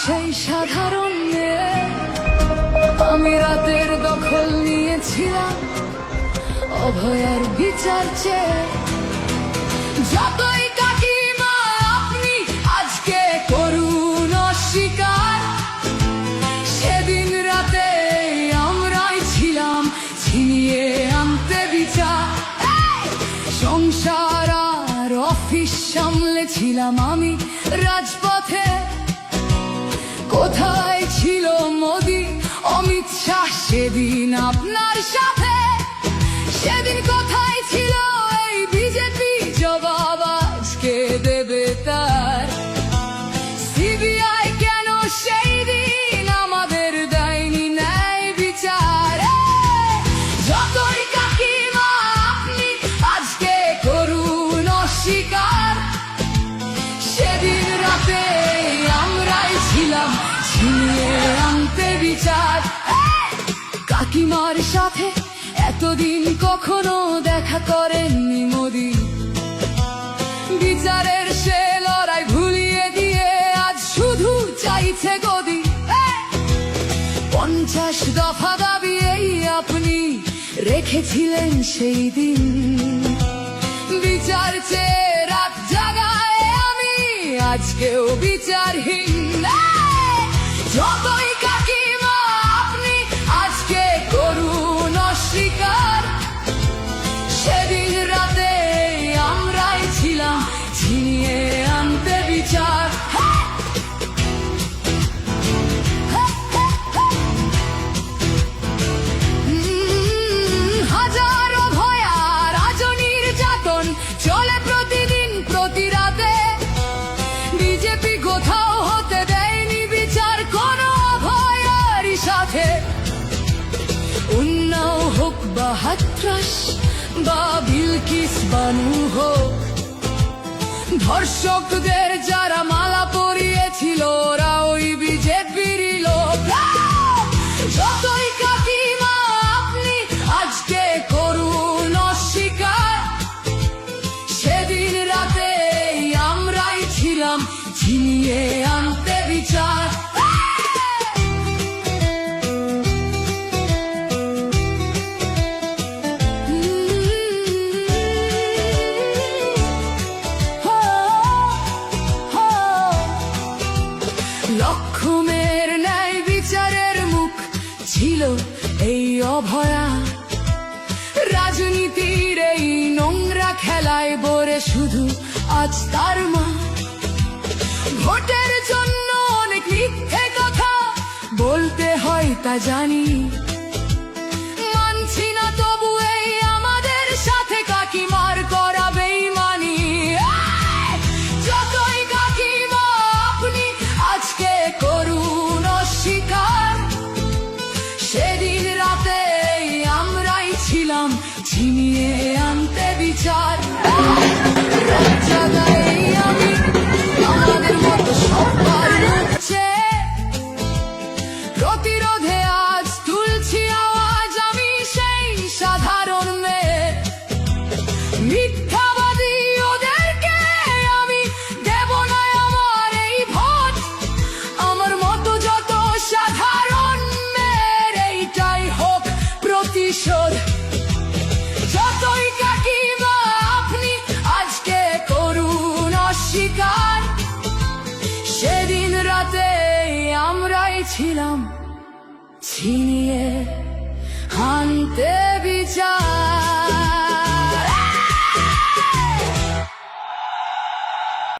সেই সাধারণ মেয়ে, আমি রাতের দখল নিয়েছিলাম অভয়ার বিচার চেয়ে। যতই কাকিমা আপনি আজকে করুন অস্বীকার, সেদিন রাতে আমরাই ছিলাম ছিনিয়ে আনতে বিচার। সংসার আর অফিস সামলেছিলাম আমি রাজপথে। কোথায় ছিল মোদি অমিত শাহ সেদিন আপনার সাথে? সেদিন কোথায় ছিল এই বিজেপি? জবাব আজকে দেবে তার। সিবিআই কেন সেই দিন আমাদের দেয়নি ন্যায় বিচার? যতই কাকিমা আপনি আজকে করুন অস্বীকার, সেদিন রাতে আমরাই ছিলাম ছিনিয়ে আনতে বিচার। কাকিমার সাথে এতদিন কখনো দেখা করেননি মোদি, বিচারের সে লড়াই ভুলিয়ে দিয়ে আজ শুধু চাইছে গদি। 50 দফা দাবি এই আপনি রেখেছিলেন সেই দিন, বিচার চেয়ে রাত জাগায় আমি আজকেও বিচারহীন। যতই কাকিমা আপনি আজকে করুন অস্বীকার, সেদিন রাতে আমরাই ছিলাম ছিনিয়ে আনতে বিচার। হাজারো ভয়া রাজনীর যাতন চলে প্রতিদিন প্রতি রাতে। বিজেপি কোথাও হতে দেয়নি বিচার কোনো অভয়ারই সাথে। উন্নাও হোক বা হাতরাস বা বিলকিস বানু হোক, ধর্ষকদের যারা মালা পরিয়েছিল ওরা ওই বিজেপিরই লোক। যতই কাকিমা আপনি আজকে করুন অস্বীকার, সেদিন রাতে আমরাই ছিলাম ছিনিয়ে আনতে বিচার। লক্ষ্মণের ন্যায় বিচারের মুখ ছিল এই অভয়া। রাজনীতির এই নোংরা খেলায় বরে শুধু আজ তার মা। ভোটের জন্য অনেক মিথ্যে কথা বলতে হয় তা জানি, মানছি না তবু এই আমাদের সাথে কাকিমার করা বেইমানি। যতই কাকিমা আপনি আজকে করুন অস্বীকার, সেদিন রাতে আমরাই ছিলাম ছিনিয়ে আনতে বিচার। রাত জাগাই আমি আমাদের মতো সবার উঠছে, প্রতিরোধে আজ তুলছি আওয়াজ আমি সেই সাধারণ মেয়ে। মিথ্যাবাদী ওদেরকে আমি দেব না আমার এই ভোট। আমার মতো যত সাধারণ মেয়ের এইটাই হোক প্রতিশোধ। যতই কাকিমা আপনি আজকে করুন অস্বীকার, সেদিন রাতে আমরাই ছিলাম ছিনিয়ে আনতে বিচার।